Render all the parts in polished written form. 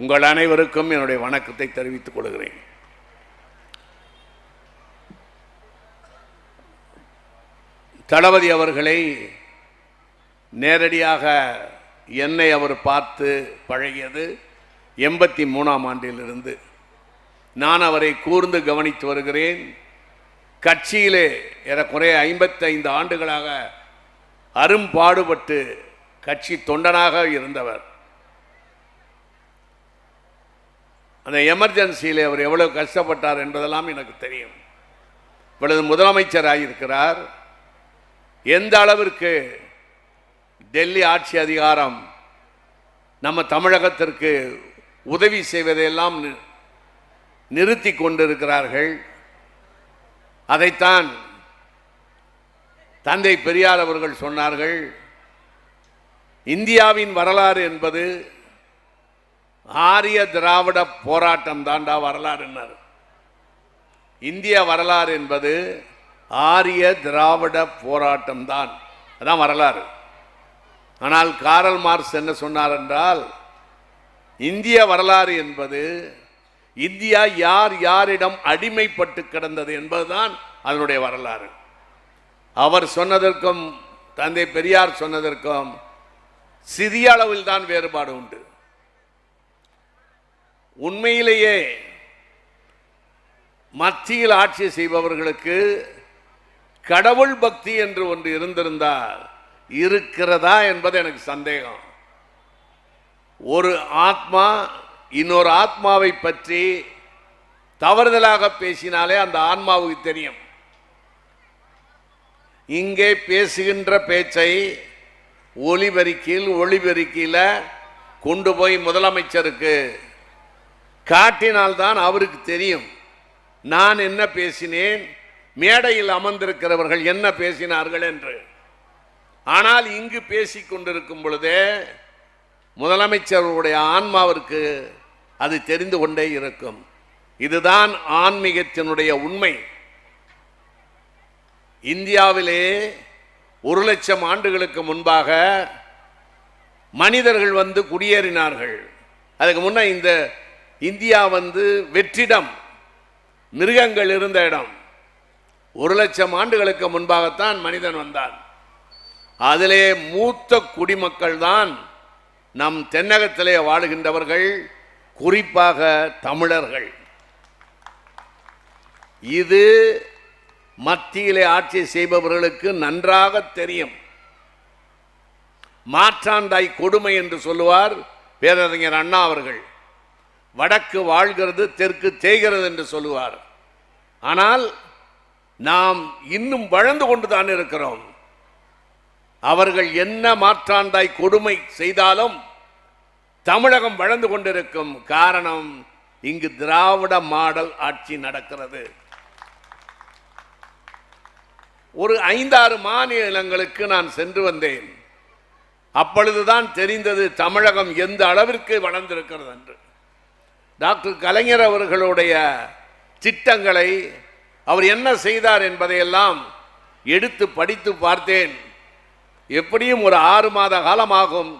உங்கள் அனைவருக்கும் என்னுடைய வணக்கத்தை தெரிவித்துக் கொள்கிறேன். தளபதி அவர்களை நேரடியாக என்னை அவர் பார்த்து பழகியது 83ஆம் ஆண்டிலிருந்து. நான் அவரை கூர்ந்து கவனித்து வருகிறேன். கட்சியிலே ஏறக்குறைய 55 ஆண்டுகளாக அரும்பாடுபட்டு கட்சி தொண்டனாக இருந்தவர். அந்த எமர்ஜென்சியிலே அவர் எவ்வளவு கஷ்டப்பட்டார் என்பதெல்லாம் எனக்கு தெரியும். இப்பொழுது முதலமைச்சராக இருக்கிறார். எந்த அளவிற்கு டெல்லி ஆட்சி அதிகாரம் நம்ம தமிழகத்திற்கு உதவி செய்வதையெல்லாம் நிறுத்தி கொண்டிருக்கிறார்கள். அதைத்தான் தந்தை பெரியார் அவர்கள் சொன்னார்கள். இந்தியாவின் வரலாறு என்பது ஆரிய திராவிட போராட்டம் தாண்டா வரலாறு. இந்திய வரலாறு என்பது ஆரிய திராவிட போராட்டம் தான், அதான் வரலாறு. ஆனால் காரல் மார்க்ஸ் என்ன சொன்னார் என்றால், இந்திய வரலாறு என்பது இந்தியா யார் யாரிடம் அடிமைப்பட்டு கிடந்தது என்பதுதான் அதனுடைய வரலாறு. அவர் சொன்னதற்கும் தந்தை பெரியார் சொன்னதற்கும் சிறிய அளவில் தான் வேறுபாடு உண்டு. உண்மையிலேயே மத்தியில் ஆட்சி செய்பவர்களுக்கு கடவுள் பக்தி என்று ஒன்று இருந்திருந்தால் இருக்கிறதா என்பது எனக்கு சந்தேகம். ஒரு ஆத்மா இன்னொரு ஆத்மாவை பற்றி தவறுதலாக பேசினாலே அந்த ஆன்மாவுக்கு தெரியும். இங்கே பேசுகின்ற பேச்சை ஒளிபெருக்கியில் கொண்டு போய் முதலமைச்சருக்கு காட்டினால்தான் அவருக்கு தெரியும் நான் என்ன பேசினேன், மேடையில் அமர்ந்திருக்கிறவர்கள் என்ன பேசினார்கள் என்று. ஆனால் இங்கு பேசிக் கொண்டிருக்கும் பொழுதே முதலமைச்சருடைய ஆன்மாவிற்கு அது தெரிந்து கொண்டே இருக்கும். இதுதான் ஆன்மீகத்தினுடைய உண்மை. இந்தியாவிலே 1,00,000 ஆண்டுகளுக்கு முன்பாக மனிதர்கள் வந்து குடியேறினார்கள். அதுக்கு முன்ன இந்த இந்தியா வெற்றிடம், மிருகங்கள் இருந்த இடம். 1,00,000 ஆண்டுகளுக்கு முன்பாகத்தான் மனிதன் வந்தான். அதிலே மூத்த குடிமக்கள் தான் நம் தென்னகத்திலே வாழுகின்றவர்கள், குறிப்பாக தமிழர்கள். இது மத்தியிலே ஆட்சி செய்பவர்களுக்கு நன்றாக தெரியும். மாற்றாந்தாய் கொடுமை என்று சொல்லுவார் பேரறிஞர் அண்ணா அவர்கள். வடக்கு வாழ்கிறது, தெற்கு தேய்கிறது என்று சொல்லுவார். ஆனால் நாம் இன்னும் வளர்ந்து கொண்டுதான் இருக்கிறோம். அவர்கள் என்ன மாற்றாந்தாய் கொடுமை செய்தாலும் தமிழகம் வளர்ந்து கொண்டிருக்கும். காரணம், இங்கு திராவிட மாடல் ஆட்சி நடக்கிறது. ஒரு 5-6 மாநிலங்களுக்கு நான் சென்று வந்தேன். அப்பொழுதுதான் தெரிந்தது தமிழகம் எந்த அளவிற்கு வளர்ந்திருக்கிறது என்று. டாக்டர் கலைஞர் அவர்களுடைய திட்டங்களை அவர் என்ன செய்தார் என்பதையெல்லாம் எடுத்து படித்து பார்த்தேன். எப்படியும் ஒரு 6 மாத காலமாகும்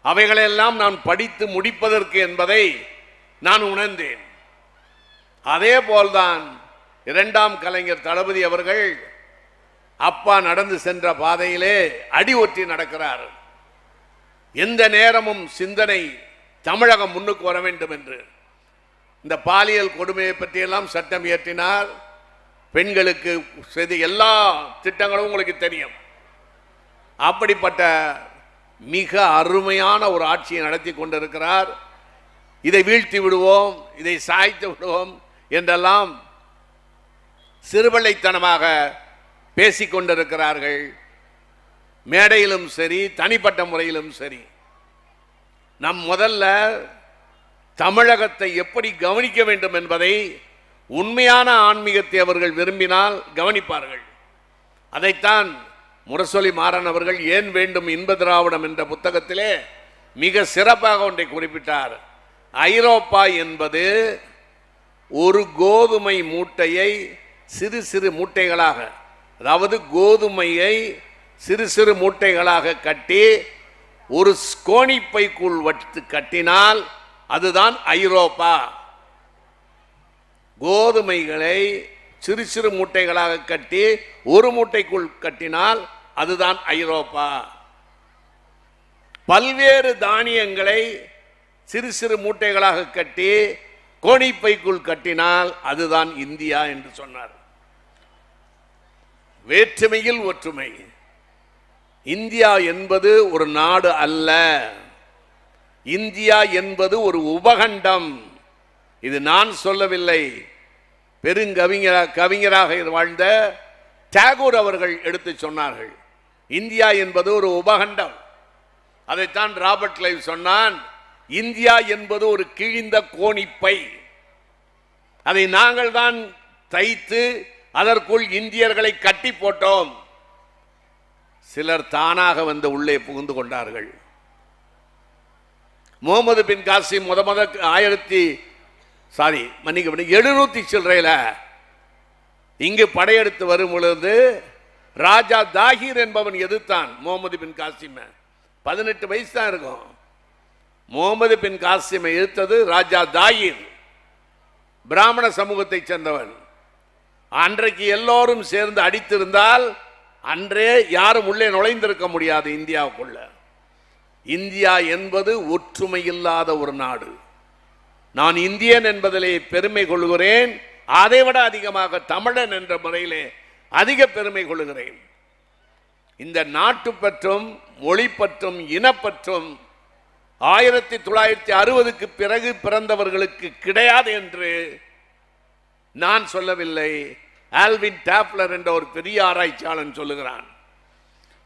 அவைகளெல்லாம் நான் படித்து முடிப்பதற்கு என்பதை நான் உணர்ந்தேன். அதே போல்தான் 2ஆம் கலைஞர் தளபதி அவர்கள் அப்பா நடந்து சென்ற பாதையிலே அடி ஒற்றி நடக்கிறார். எந்த நேரமும் சிந்தனை தமிழகம் முன்னுக்கு வர வேண்டும் என்று. இந்த பாலியல் கொடுமையை பற்றியெல்லாம் சட்டம் இயற்றினார். பெண்களுக்கு செய்த எல்லா திட்டங்களும் உங்களுக்கு தெரியும். அப்படிப்பட்ட மிக அருமையான ஒரு ஆட்சியை நடத்தி கொண்டிருக்கிறார். இதை வீழ்த்தி விடுவோம், இதை சாய்த்து விடுவோம் என்றெல்லாம் சிறுபிள்ளைத்தனமாக பேசிக்கொண்டிருக்கிறார்கள். மேடையிலும் சரி, தனிப்பட்ட முறையிலும் சரி. நம் முதல்ல தமிழகத்தை எப்படி கவனிக்க வேண்டும் என்பதை உண்மையான ஆன்மீகத்தை அவர்கள் விரும்பினால் கவனிப்பார்கள். அதைத்தான் முரசொலி மாறன் அவர்கள் ஏன் வேண்டும் இன்ப திராவிடம் என்ற புத்தகத்திலே மிக சிறப்பாக ஒன்றை குறிப்பிட்டார். ஐரோப்பா என்பது ஒரு கோதுமை மூட்டையை சிறு சிறு மூட்டைகளாக, அதாவது கோதுமையை சிறு சிறு மூட்டைகளாக கட்டி ஒரு கோணிப்பைக்குள் வட்டு கட்டினால் அதுதான் ஐரோப்பா. கோதுமைகளை சிறு சிறு மூட்டைகளாக கட்டி ஒரு மூட்டைக்குள் கட்டினால் அதுதான் ஐரோப்பா. பல்வேறு தானியங்களை சிறு சிறு மூட்டைகளாக கட்டி கோணிப்பைக்குள் கட்டினால் அதுதான் இந்தியா என்று சொன்னார். வேற்றுமையில் ஒற்றுமை. இந்தியா என்பது ஒரு நாடு அல்ல, இந்தியா என்பது ஒரு உபகண்டம். இது நான் சொல்லவில்லை, கவிஞராக வாழ்ந்த டாகூர் அவர்கள் எடுத்து சொன்னார்கள். இந்தியா என்பது ஒரு உபகண்டம். அதைத்தான் ராபர்ட் கிளைவ் சொன்னான், இந்தியா என்பது ஒரு கிழிந்த கோணிப்பை, அதை நாங்கள் தான் தைத்து அதற்குள் இந்தியர்களை கட்டி போட்டோம். சிலர் தானாக வந்து உள்ளே புகுந்து கொண்டார்கள். முகமது பின் காசிம் 700 சில்லறையில இங்கு படையெடுத்து வரும் பொழுது ராஜா தாகிர் என்பவன் எதிர்த்தான் முகமது பின் காசிம். 18 வயசு தான் இருக்கும். முகமது பின் காசிமை எதிர்த்தது ராஜா தாகிர், பிராமண சமூகத்தை சேர்ந்தவன். அன்றைக்கு எல்லோரும் சேர்ந்து அடித்திருந்தால் அன்றே யாரும் உள்ளே நுழைந்திருக்க முடியாது இந்தியாவுக்குள்ள. இந்தியா என்பது ஒற்றுமை இல்லாத ஒரு நாடு. நான் இந்தியன் என்பதிலே பெருமை கொள்கிறேன். அதைவிட அதிகமாக தமிழன் என்ற முறையிலே அதிக பெருமை கொள்கிறேன். இந்த நாட்டு பற்றும் மொழி பற்றும் இனப்பற்றும் 1960க்கு பிறகு பிறந்தவர்களுக்கு கிடையாது என்று நான் சொல்லவில்லை. ஆல்வின் டாப்லர் என்ற ஒரு பெரிய ஆராய்ச்சியாளன் சொல்லுகிறான்.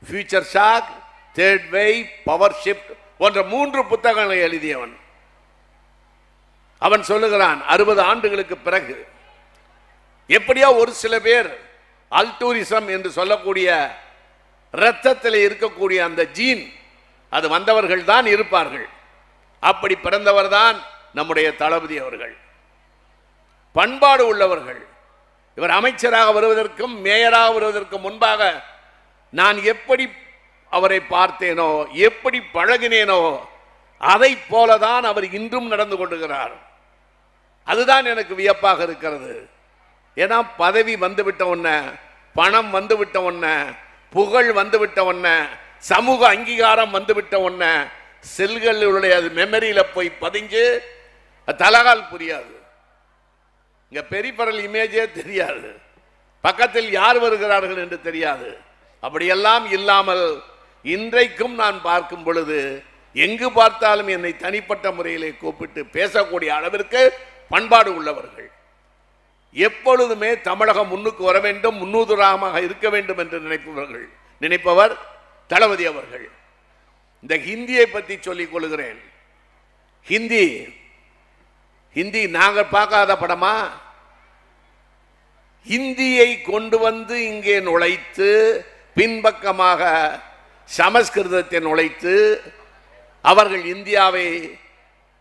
Future shock, third wave, power shift போன்ற 3 புத்தகங்களை எழுதியவன். அவன் சொல்லுகிறான், 60 ஆண்டுகளுக்கு பிறகு எப்படியோ ஒரு சில பேர் அல்டூரிசம் என்று சொல்லக்கூடிய இரத்தத்தில் இருக்கக்கூடிய அந்த ஜீன் அது வந்தவர்கள் தான் இருப்பார்கள். அப்படி பிறந்தவர் தான் நம்முடைய தளபதி அவர்கள். பண்பாடு உள்ளவர்கள். இவர் அமைச்சராக வருவதற்கும் மேயராக வருவதற்கும் முன்பாக நான் எப்படி அவரை பார்த்தேனோ, எப்படி பழகினேனோ அதை போலதான் அவர் இன்றும் நடந்து கொண்டிருக்கிறார். அதுதான் எனக்கு வியப்பாக இருக்கிறது. ஏன்னா பதவி வந்துவிட்ட உடனே, பணம் வந்துவிட்ட உடனே, புகழ் வந்துவிட்ட உடனே, சமூக அங்கீகாரம் வந்துவிட்ட உடனே செல்களுடைய மெமரியில போய் பதிஞ்சு தலகால் புரியாது. இங்க பெரிபரல் இமேஜே தெரியாது, பக்கத்தில் யார் வருகிறார்கள் என்று தெரியாது. அப்படியெல்லாம் இல்லாமல் இன்றைக்கும் நான் பார்க்கும் பொழுது எங்கு பார்த்தாலும் என்னை தனிப்பட்ட முறையிலே கூப்பிட்டு பேசக்கூடிய அளவிற்கு பண்பாடு உள்ளவர்கள். எப்பொழுதுமே தமிழகம் முன்னுக்கு வர வேண்டும், முன்னுதாரணமாக இருக்க வேண்டும் என்று நினைப்பவர் தளபதி அவர்கள். இந்த ஹிந்தியை பற்றி சொல்லிக் கொள்கிறேன். ஹிந்தி நாங்கள் பார்க்காத படமா? ஹிந்தியை கொண்டு வந்து இங்கே நுழைத்து பின்பக்கமாக சமஸ்கிருதத்தை நுழைத்து அவர்கள் இந்தியாவை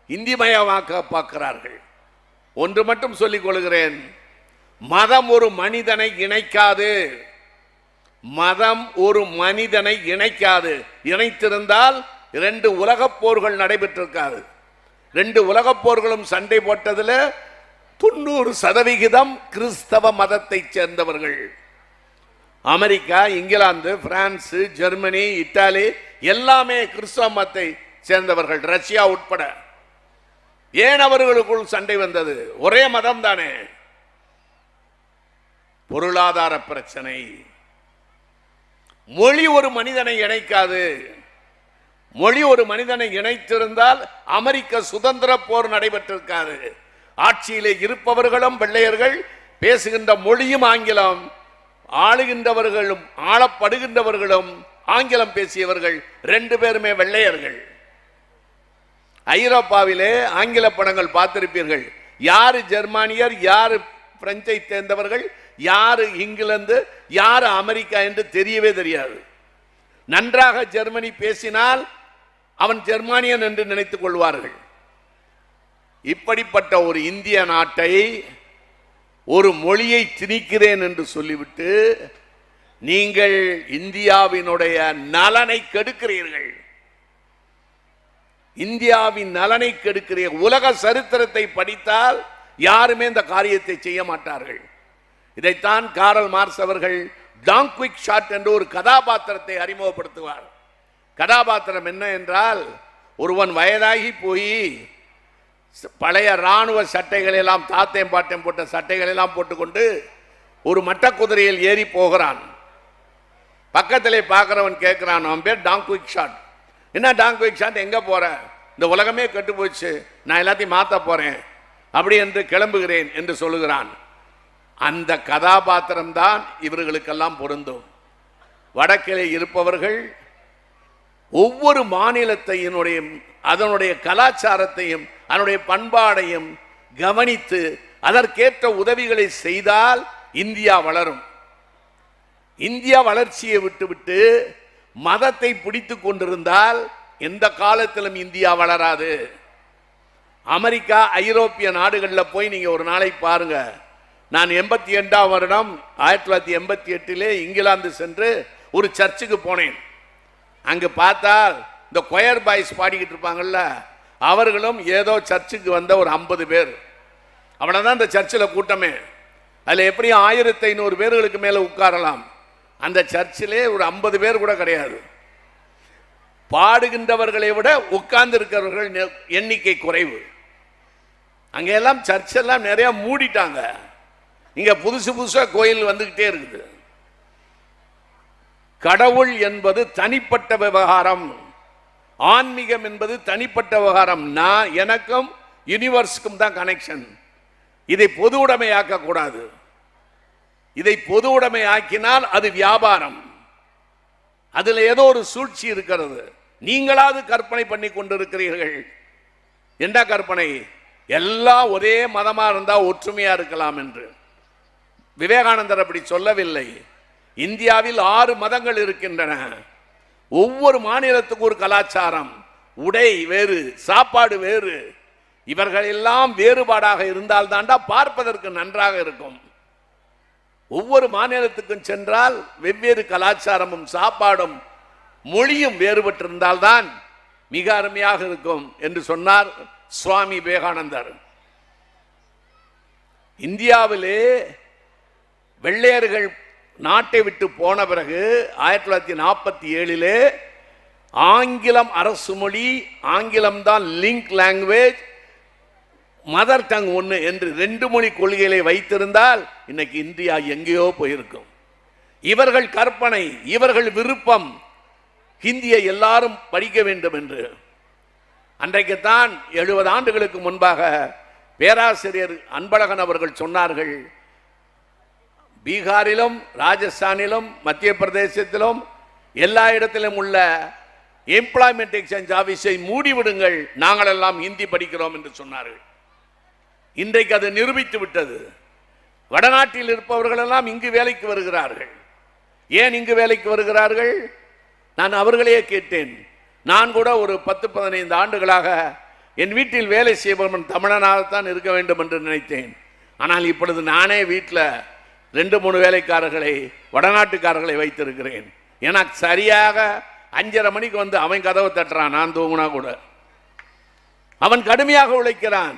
இந்திமயமாக்க பார்க்கிறார்கள். ஒன்று மட்டும் சொல்லிக் கொள்கிறேன், மதம் ஒரு மனிதனை இணைக்காது. மதம் ஒரு மனிதனை இணைக்காது. இணைத்திருந்தால் 2 உலகப் போர்கள் நடைபெற்றிருக்காது. 2 உலகப் போர்களும் சண்டை போட்டதில் 90% கிறிஸ்தவ மதத்தை சேர்ந்தவர்கள். America, England, France, Germany, Italy எல்லாமே கிறிஸ்தவ மதத்தை சேர்ந்தவர்கள், ரஷ்யா உட்பட. ஏன் அவர்களுக்குள் சண்டை வந்தது? ஒரே மதம் தானே. பொருளாதார பிரச்சனை. மொழி ஒரு மனிதனை இணைக்காது. மொழி ஒரு மனிதனை இணைத்திருந்தால் அமெரிக்க சுதந்திர போர் நடைபெற்றிருக்காது. ஆட்சியிலே இருப்பவர்களும் வெள்ளையர்கள், பேசுகின்ற மொழியும் ஆங்கிலம், ஆளுகின்றவர்களும் ஆளப்படுகின்றவர்களும் ஆங்கிலம் பேசியவர்கள் 2 பேருமே வெள்ளையர்கள். ஐரோப்பாவிலே ஆங்கில படங்கள் பார்த்திருப்பீர்கள். யாரு ஜெர்மானியர், யாரு பிரெஞ்சை சேர்ந்தவர்கள், யாரு இங்கிலாந்து, யாரு அமெரிக்கா என்று தெரியவே தெரியாது. நன்றாக ஜெர்மனி பேசினால் அவன் ஜெர்மானியன் என்று நினைத்துக் கொள்வார்கள். இப்படிப்பட்ட ஒரு இந்திய நாட்டை ஒரு மொழியை திணிக்கிறேன் என்று சொல்லிவிட்டு நீங்கள் இந்தியாவினுடைய நலனை கெடுக்கிறீர்கள். இந்தியாவின் நலனை கெடுக்கிற உலக சரித்திரத்தை படித்தால் யாருமே இந்த காரியத்தை செய்ய மாட்டார்கள். இதைத்தான் காரல் மார்க்ஸ் அவர்கள் டான் குயிக் ஷாட் என்ற ஒரு கதாபாத்திரத்தை அறிமுகப்படுத்துவார். கதாபாத்திரம் என்ன என்றால், ஒருவன் வயதாகி போய் பழைய இராணுவ சட்டைகள் எல்லாம் தாத்தேம் பாட்டம் போட்ட சட்டைகள் எல்லாம் போட்டுக்கொண்டு ஒரு மட்ட குதிரையில் ஏறி போகிறான். பக்கத்திலே பார்க்கிறவன் கேட்கிறான், அவன் பேர் டான் குயிக் ஷாட். என்ன டான் குயிக் ஷாட், எங்க போற? இந்த உலகமே கெட்டு போச்சு, நான் எல்லாத்தையும் மாத்த போறேன் அப்படி என்று கிளம்புகிறேன் என்று சொல்லுகிறான். அந்த கதாபாத்திரம் தான் இவர்களுக்கெல்லாம் பொருந்தும். வடக்கிலே இருப்பவர்கள் ஒவ்வொரு மாநிலத்தையும் அதனுடைய கலாச்சாரத்தையும் அதனுடைய பண்பாடையும் கவனித்து அதற்கேற்ற உதவிகளை செய்தால் இந்தியா வளரும். இந்தியா வளர்ச்சியை விட்டுவிட்டு மதத்தை பிடித்துக் கொண்டிருந்தால் எந்த காலத்திலும் இந்தியா வளராது. அமெரிக்கா ஐரோப்பிய நாடுகளில் போய் நீங்க ஒரு நாளை பாருங்க. நான் 88ஆம் வருடம் 1988 இங்கிலாந்து சென்று ஒரு சர்ச்சுக்கு போனேன். அங்கு பார்த்தால் இந்த கொயர் பாய்ஸ் பாடிக்கிட்டு இருப்பாங்கல்ல, அவர்களும் ஏதோ சர்ச்சுக்கு வந்த ஒரு 50 பேர். அவ்வளவுதான் இந்த சர்ச்சில் கூட்டமே. அதில் எப்படியும் 1500 பேர்களுக்கு மேலே உட்காரலாம். அந்த சர்ச்சிலே ஒரு 50 பேர் கூட கிடையாது. பாடுகின்றவர்களை விட உட்கார்ந்து இருக்கிறவர்கள் எண்ணிக்கை குறைவு. அங்கெல்லாம் சர்ச்செல்லாம் நிறைய மூடிட்டாங்க. இங்க புதுசு புதுசா கோயில் வந்துகிட்டே இருக்குது. கடவுள் என்பது தனிப்பட்ட விவகாரம், ஆன்மீகம் என்பது தனிப்பட்ட விவகாரம். நான் எனக்கும் யூனிவர்ஸுக்கும் தான் கனெக்ஷன். இதை பொது உடைமையாக்க கூடாது. இதை பொது உடைமையாக்கினால் அது வியாபாரம். அதுல ஏதோ ஒரு சூழ்ச்சி இருக்கிறது. நீங்களாவது கற்பனை பண்ணி கொண்டிருக்கிறீர்கள். என்ன கற்பனை? எல்லாம் ஒரே மதமா இருந்தா ஒற்றுமையா இருக்கலாம் என்று. விவேகானந்தர் அப்படி சொல்லவில்லை. இந்தியாவில் 6 மதங்கள் இருக்கின்றன. ஒவ்வொரு மாநிலத்துக்கும் ஒரு கலாச்சாரம், உடை வேறு, சாப்பாடு வேறு. இவர்கள் எல்லாம் வேறுபாடாக இருந்தால் தாண்டா பார்ப்பதற்கு நன்றாக இருக்கும். ஒவ்வொரு மாநிலத்துக்கும் சென்றால் வெவ்வேறு கலாச்சாரமும் சாப்பாடும் மொழியும் வேறுபட்டிருந்தால்தான் மிக அருமையாக இருக்கும் என்று சொன்னார் சுவாமி விவேகானந்தர். இந்தியாவிலே வெள்ளையர்கள் நாட்டை விட்டு போன பிறகு 1947 ஆங்கிலம் அரசு மொழி, ஆங்கிலம் தான் லிங்க் லாங்குவேஜ், மதர் டங் ஒன்று என்று 2 மொழி கொள்கைகளை வைத்திருந்தால் இன்னைக்கு இந்தியா எங்கேயோ போயிருக்கும். இவர்கள் கற்பனை, இவர்கள் விருப்பம் ஹிந்தியை எல்லாரும் படிக்க வேண்டும் என்று. அன்றைக்குத்தான் 70 ஆண்டுகளுக்கு முன்பாக பேராசிரியர் அன்பழகன் அவர்கள் சொன்னார்கள், பீகாரிலும் ராஜஸ்தானிலும் மத்திய பிரதேசத்திலும் எல்லா இடத்திலும் உள்ள எம்ப்ளாய்மெண்ட் எக்ஸ்சேஞ்ச் ஆபீஸை மூடிவிடுங்கள், நாங்கள் எல்லாம் ஹிந்தி படிக்கிறோம் என்று சொன்னார்கள். இன்றைக்கு அது நிரூபித்து விட்டது. வடநாட்டில் இருப்பவர்கள் எல்லாம் இங்கு வேலைக்கு வருகிறார்கள். ஏன் இங்கு வேலைக்கு வருகிறார்கள்? நான் அவர்களே கேட்டேன். நான் கூட ஒரு 10-15 ஆண்டுகளாக என் வீட்டில் வேலை செய்பவன் தமிழனாகத்தான் இருக்க வேண்டும் என்று நினைத்தேன். ஆனால் இப்பொழுது நானே வீட்டில் 2-3 வேலைக்காரர்களை வடநாட்டுக்காரர்களை வைத்திருக்கிறேன். எனக்கு சரியாக 5:30 மணிக்கு வந்து அவன் கதவை தட்டுறான், நான் தூங்கினா கூட. அவன் கடுமையாக உழைக்கிறான்,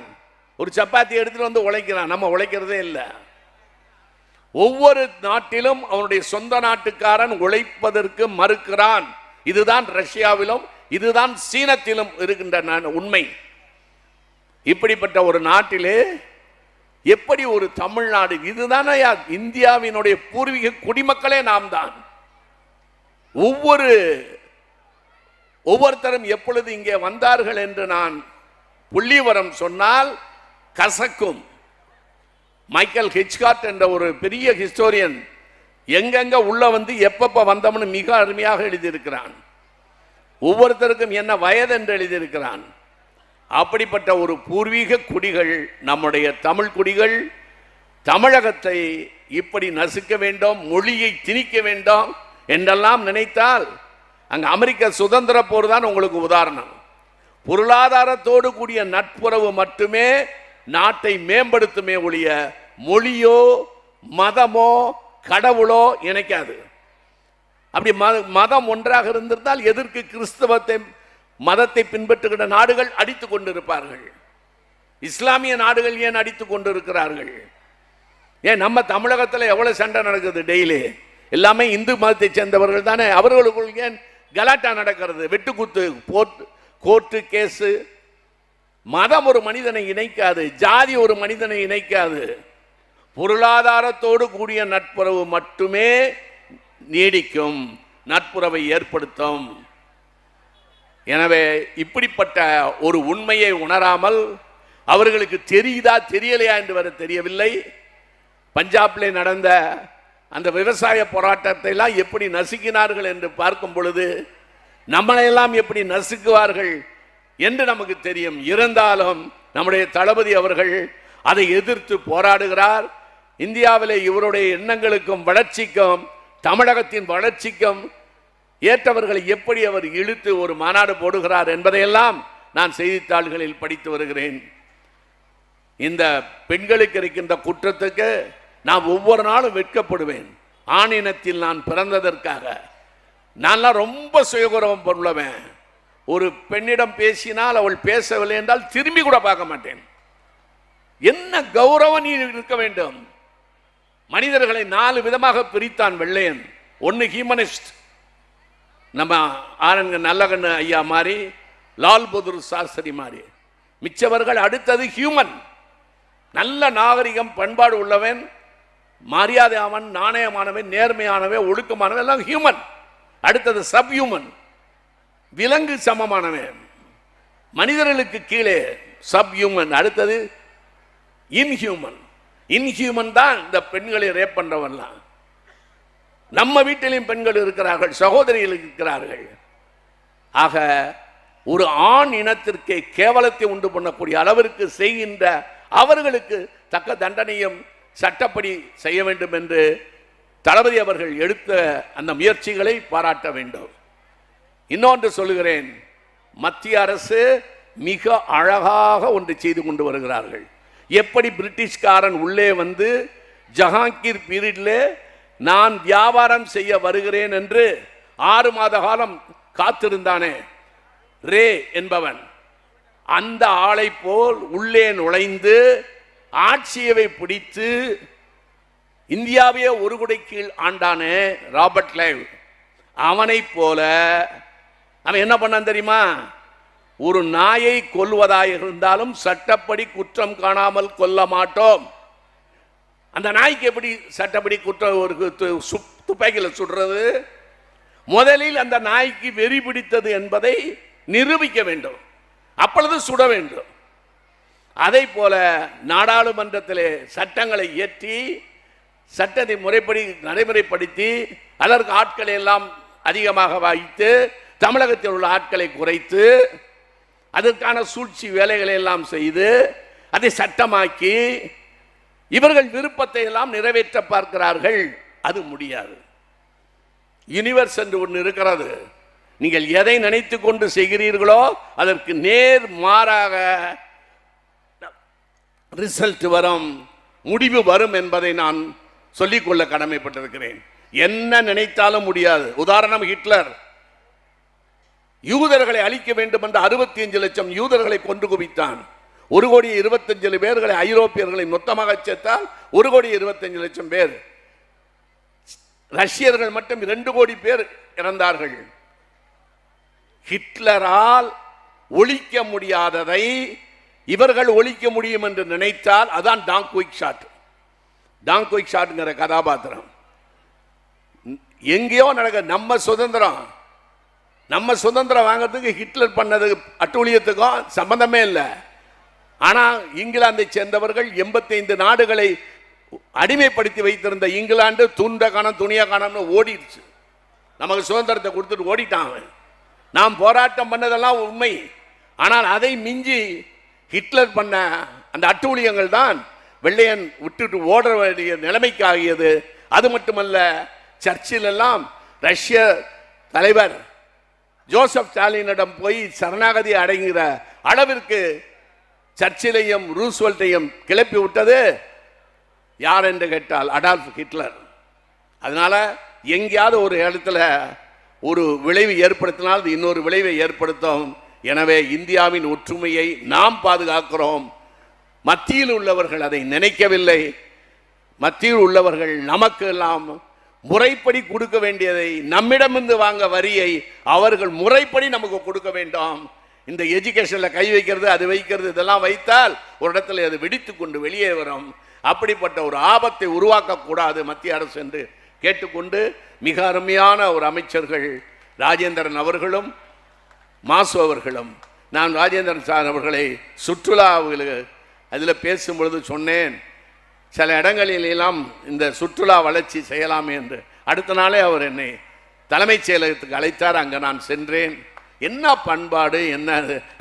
ஒரு சப்பாத்தி எடுத்துட்டு வந்து உழைக்கிறான். நம்ம உழைக்கிறதே இல்லை. ஒவ்வொரு நாட்டிலும் அவனுடைய சொந்த நாட்டுக்காரன் உழைப்பதற்கு மறுக்கிறான். இதுதான் ரஷ்யாவிலும் இதுதான் சீனத்திலும் இருக்கின்ற உண்மை. இப்படிப்பட்ட ஒரு நாட்டிலே எப்படி ஒரு தமிழ்நாடு, இதுதானே இந்தியாவினுடைய பூர்வீக குடிமக்களே நாம் தான். ஒவ்வொருத்தரும் எப்பொழுது இங்கே வந்தார்கள் என்று நான் புள்ளிவரம் சொன்னால் கசக்கும். மைக்கேல் ஹிச்காக் என்ற ஒரு பெரிய ஹிஸ்டோரியன் எங்கெங்க உள்ள வந்து எப்பப்ப வந்தோம்னு மிக அருமையாக எழுதியிருக்கிறான். ஒவ்வொருத்தருக்கும் என்ன வயது என்று எழுதியிருக்கிறான். அப்படிப்பட்ட ஒரு பூர்வீக குடிகள் நம்முடைய தமிழ் குடிகள் தமிழகத்தை இப்படி நசுக்க வேண்டும், மொழியை திணிக்க வேண்டும் என்றெல்லாம் நினைத்தால் அங்க அமெரிக்க சுதந்திர போர் தான் உங்களுக்கு உதாரணம். பொருளாதாரத்தோடு கூடிய நட்புறவு மட்டுமே நாட்டை மேம்படுத்துமே ஒழிய மொழியோ மதமோ கடவுளோ இணைக்காது. அப்படி மதம் ஒன்றாக இருந்திருந்தால் எதற்கு கிறிஸ்தவத்தை மதத்தை பின்பற்றுகிற நாடுகள் அடித்துக் கொண்டிருப்பார்கள். இஸ்லாமிய நாடுகள் ஏன் அடித்துக் கொண்டிருக்கிறார்கள்? ஏன் நம்ம தமிழகத்தில் எவ்வளவு சண்டை நடக்குது டெய்லி? எல்லாமே இந்து மதத்தை சேர்ந்தவர்கள் தானே. அவர்களுக்குள் ஏன் கலாட்டா நடக்கிறது? வெட்டுக்குத்து, கோர்ட்டு கேஸு. மதம் ஒரு மனிதனை இணைக்காது, ஜாதி ஒரு மனிதனை இணைக்காது. பொருளாதாரத்தோடு கூடிய நட்புறவு மட்டுமே நீடிக்கும், நட்புறவை ஏற்படுத்தும். எனவே இப்படிப்பட்ட ஒரு உண்மையை உணராமல் அவர்களுக்கு தெரியுதா தெரியலையா என்று வர தெரியவில்லை. பஞ்சாபில் நடந்த அந்த விவசாய போராட்டத்தை எல்லாம் எப்படி நசுக்கினார்கள் என்று பார்க்கும் பொழுது நம்மளையெல்லாம் எப்படி நசுக்குவார்கள் என்று நமக்கு தெரியும். இருந்தாலும் நம்முடைய தளபதி அவர்கள் அதை எதிர்த்து போராடுகிறார். இந்தியாவிலே இவருடைய எண்ணங்களுக்கும் வளர்ச்சிக்கும் தமிழகத்தின் வளர்ச்சிக்கும் ஏற்றவர்களை எப்படி அவர் இழுத்து ஒரு மாநாடு போடுகிறார் என்பதையெல்லாம் நான் செய்தித்தாள்களில் படித்து வருகிறேன். இந்த பெண்களுக்கு இருக்கின்ற குற்றத்துக்கு நான் ஒவ்வொரு நாளும் வெட்கப்படுவேன். ஆணினத்தில் நான் பிறந்ததற்காக நான்லாம் ரொம்ப சுயகௌரவம் உள்ளவன். ஒரு பெண்ணிடம் பேசினால் அவள் பேசவில்லை என்றால் திரும்பி கூட பார்க்க மாட்டேன். என்ன கௌரவம் நீ இருக்க வேண்டும்? மனிதர்களை 4 விதமாக பிரித்தான் வெள்ளையன். ஒன்னு ஹியூமனிஸ்ட், நம்ம ஆரங்க நல்லகண்ணு ஐயா மாதிரி, லால் பகதூர் சாஸ்திரி மாதிரி. மிச்சவர்கள் அடுத்தது ஹியூமன், நல்ல நாகரிகம் பண்பாடு உள்ளவன், மரியாதையானவன், நாணயமானவன், நேர்மையானவன், ஒழுக்கமானவன், எல்லாம் ஹியூமன். அடுத்தது சப் ஹியூமன், விலங்கு சமமானவன், மனிதர்களுக்கு கீழே சப் ஹியூமன். அடுத்தது இன்ஹியூமன். இன்ஹியூமன் தான் இந்த பெண்களை ரேப் பண்றவன்லாம். நம்ம வீட்டிலையும் பெண்கள் இருக்கிறார்கள், சகோதரிகள் இருக்கிறார்கள். ஆக ஒரு ஆண் இனத்திற்கு கேவலத்தை உண்டு பண்ணக்கூடிய அளவிற்கு செய்கின்ற அவர்களுக்கு தக்க தண்டனையும் சட்டப்படி செய்ய வேண்டும் என்று தளபதி அவர்கள் எடுத்த அந்த முயற்சிகளை பாராட்ட வேண்டும். இன்னொன்று சொல்லுகிறேன், மத்திய அரசு மிக அழகாக ஒன்று செய்து கொண்டு வருகிறார்கள். எப்படி பிரிட்டிஷ்காரன் உள்ளே வந்து ஜஹாங்கீர் பீரியட்ல நான் வியாபாரம் செய்ய வருகிறேன் என்று 6 மாத காலம் காத்திருந்தானே ரே என்பவன், அந்த ஆளை போல் உள்ளே நுழைந்து ஆட்சியவை பிடித்து இந்தியாவையே ஒரு குடை கீழ் ஆண்டானே ராபர்ட் கிளைவ், அவனை போல அவன் என்ன பண்ணான் தெரியுமா? ஒரு நாயை கொல்வதாக இருந்தாலும் சட்டப்படி குற்றம் காணாமல் கொல்ல மாட்டோம். அந்த நாய்க்கு எப்படி சட்டப்படி குற்றம்? ஒரு துப்பாக்கியில் சுடுறது. முதலில் அந்த நாய்க்கு வெறி பிடித்தது என்பதை நிரூபிக்க வேண்டும், அப்பொழுது சுட வேண்டும். அதை போல நாடாளுமன்றத்திலே சட்டங்களை இயற்றி சட்டத்தை முறைப்படி நடைமுறைப்படுத்தி அதற்கு ஆட்களை எல்லாம் அதிகமாக வைத்து தமிழகத்தில் உள்ள ஆட்களை குறைத்து அதற்கான சூழ்ச்சி வேலைகளை எல்லாம் செய்து அதை சட்டமாக்கி இவர்கள் விருப்பத்தை எல்லாம் நிறைவேற்ற பார்க்கிறார்கள். அது முடியாது. யூனிவர்ஸ் என்று ஒன்று இருக்கிறது. நீங்கள் எதை நினைத்து கொண்டு செய்கிறீர்களோ அதற்கு நேர் மாறாக ரிசல்ட் வரும், முடிவு வரும் என்பதை நான் சொல்லிக்கொள்ள கடமைப்பட்டிருக்கிறேன். என்ன நினைத்தாலும் முடியாது. உதாரணம், ஹிட்லர் யூதர்களை அழிக்க வேண்டும் என்று 65 லட்சம் யூதர்களை கொண்டு குவித்தான். 1,25,00,000 பேர்களை ஐரோப்பியர்களை மொத்தமாக சேர்த்தால் 1,25,00,000 பேர். ரஷ்யர்கள் மட்டும் 2 கோடி பேர் இறந்தார்கள். ஹிட்லரால் ஒழிக்க முடியாததை இவர்கள் ஒழிக்க முடியும் என்று நினைத்தால் அதான் டாங்குவிக் ஷாட். டாங்குவிக் ஷாட்ங்கிற கதாபாத்திரம் எங்கேயோ நடக்க. நம்ம சுதந்திரம் வாங்கிறதுக்கு ஹிட்லர் பண்ணது அட்டூழியத்துக்கும் சம்பந்தமே இல்லை. ஆனால் இங்கிலாந்தை சேர்ந்தவர்கள் 85 நாடுகளை அடிமைப்படுத்தி வைத்திருந்த இங்கிலாந்து துண்ட காணம் துணிய காணம்னு ஓடிடுச்சு. நமக்கு சுதந்திரத்தை கொடுத்துட்டு ஓடிட்டான். நாம் போராட்டம் பண்ணதெல்லாம் உண்மை. ஆனால் அதை மிஞ்சி ஹிட்லர் பண்ண அந்த அட்டூழியங்கள் தான் வெள்ளையன் விட்டுட்டு ஓட வேண்டிய நிலைமைக்கு ஆகியது. அது மட்டுமல்ல, சர்ச்சில் எல்லாம் ரஷ்ய தலைவர் ஜோசப் ஸ்டாலினிடம் போய் சரணாகதி அடைகிற அளவிற்கு சர்ச்சிலையும் ரூஸ்வெல்ட்டையும் கிளப்பி விட்டது யார் என்று கேட்டால் அடால்ஃப் ஹிட்லர். அதனால எங்கேயாவது ஒரு இடத்துல ஒரு விளைவு ஏற்படுத்தினால் இன்னொரு விளைவை ஏற்படுத்தும். எனவே இந்தியாவின் ஒற்றுமையை நாம் பாதுகாக்கிறோம். மத்தியில் உள்ளவர்கள் அதை நினைக்கவில்லை. மத்தியில் உள்ளவர்கள் நமக்கு எல்லாம் முறைப்படி கொடுக்க வேண்டியதை, நம்மிடமிருந்து வாங்க வரியை அவர்கள் முறைப்படி நமக்கு கொடுக்க வேண்டும். இந்த எஜுகேஷன்ல கை வைக்கிறது, அது வைக்கிறது, இதெல்லாம் வைத்தால் ஒரு இடத்துல அது வெடித்து கொண்டு வெளியே வரும். அப்படிப்பட்ட ஒரு ஆபத்தை உருவாக்க கூடாது மத்திய அரசு என்று கேட்டுக்கொண்டு, மிக அருமையான ஒரு அமைச்சர்கள் ராஜேந்திரன் அவர்களும் மாசு அவர்களும், நான் ராஜேந்திரன் சார் அவர்களை சுற்றுலாவில் அதில் பேசும்பொழுது சொன்னேன், சில இடங்களிலெல்லாம் இந்த சுற்றுலா வளர்ச்சி செய்யலாமே என்று. அடுத்த நாளே அவர் என்னை தலைமைச் செயலகத்துக்கு அழைத்தார். அங்கே நான் சென்றேன். என்ன பண்பாடு, என்ன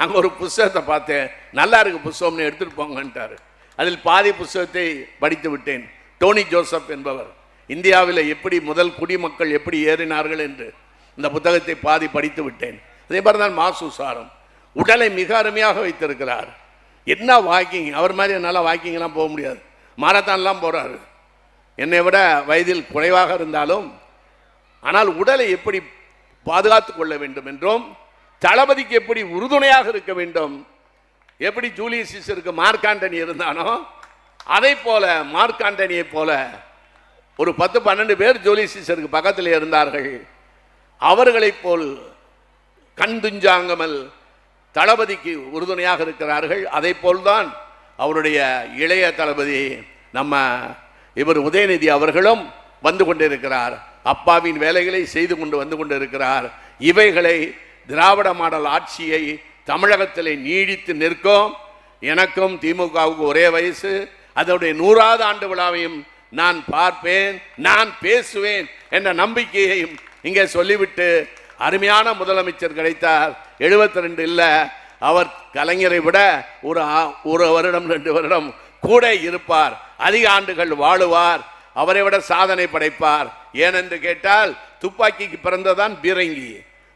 அங்கே ஒரு புஸ்தகத்தை பார்த்தேன், நல்லா இருக்கு புஸ்தகம்னு எடுத்துகிட்டு போங்கன்ட்டார். அதில் பாதி புஸ்தகத்தை படித்து விட்டேன். டோனி ஜோசப் என்பவர் இந்தியாவில் எப்படி முதல் குடிமக்கள் எப்படி ஏறினார்கள் என்று இந்த புத்தகத்தை பாதி படித்து விட்டேன். அதே மாதிரி தான் மாசு சாரும் உடலை மிக அருமையாக வைத்திருக்கிறார். என்ன வாக்கிங், அவர் மாதிரி என்னால் வாக்கிங்லாம் போக முடியாது, மாரத்தான்லாம் போகிறாரு, என்னை விட வயதில் குறைவாக இருந்தாலும். ஆனால் உடலை எப்படி பாதுகாத்து கொள்ள வேண்டும் என்றும், தளபதிக்கு எப்படி உறுதுணையாக இருக்க வேண்டும், எப்படி ஜூலியஸ் சீசருக்கு மார்க் ஆண்டனி இருந்தானோ அதை போல மார்க் ஆண்டனியை போல ஒரு 10-12 பேர் ஜூலியஸ் சீசருக்கு பக்கத்தில் இருந்தார்கள். அவர்களைப் போல் கண் துஞ்சாங்கமல் தளபதிக்கு உறுதுணையாக இருக்கிறார்கள். அதை போல்தான் அவருடைய இளைய தளபதி நம்ம இவர் உதயநிதி அவர்களும் வந்து கொண்டிருக்கிறார். அப்பாவின் வேலைகளை செய்து கொண்டு வந்து கொண்டிருக்கிறார். இவைகளை திராவிட மாடல் ஆட்சியை தமிழகத்திலே நீடித்து நிற்கும். எனக்கும் திமுகவுக்கு ஒரே வயசு, அதோடைய 100வது ஆண்டு விழாவையும் நான் பார்ப்பேன், நான் பேசுவேன் என்ற நம்பிக்கையையும் இங்கே சொல்லிவிட்டு, அருமையான முதலமைச்சர் கிடைத்தார். 72 இல்லை, அவர் கலைஞரை விட ஒரு வருடம் 2 வருடம் கூட இருப்பார், அதிக ஆண்டுகள் வாழுவார், அவரை விட சாதனை படைப்பார். ஏனென்று கேட்டால், துப்பாக்கிக்கு பிறந்ததான் பீரங்கி,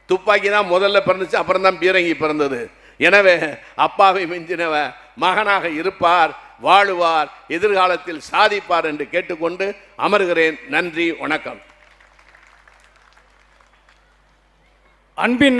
துப்பாக்கி தான் முதல்ல பிறந்துச்சு, அப்புறம் தான் பீரங்கி பிறந்தது. எனவே அப்பாவை மிஞ்சினவ மகனாக இருப்பார், வாழுவார், எதிர்காலத்தில் சாதிப்பார் என்று கேட்டுக்கொண்டு அமர்கிறேன். நன்றி, வணக்கம். அன்பின்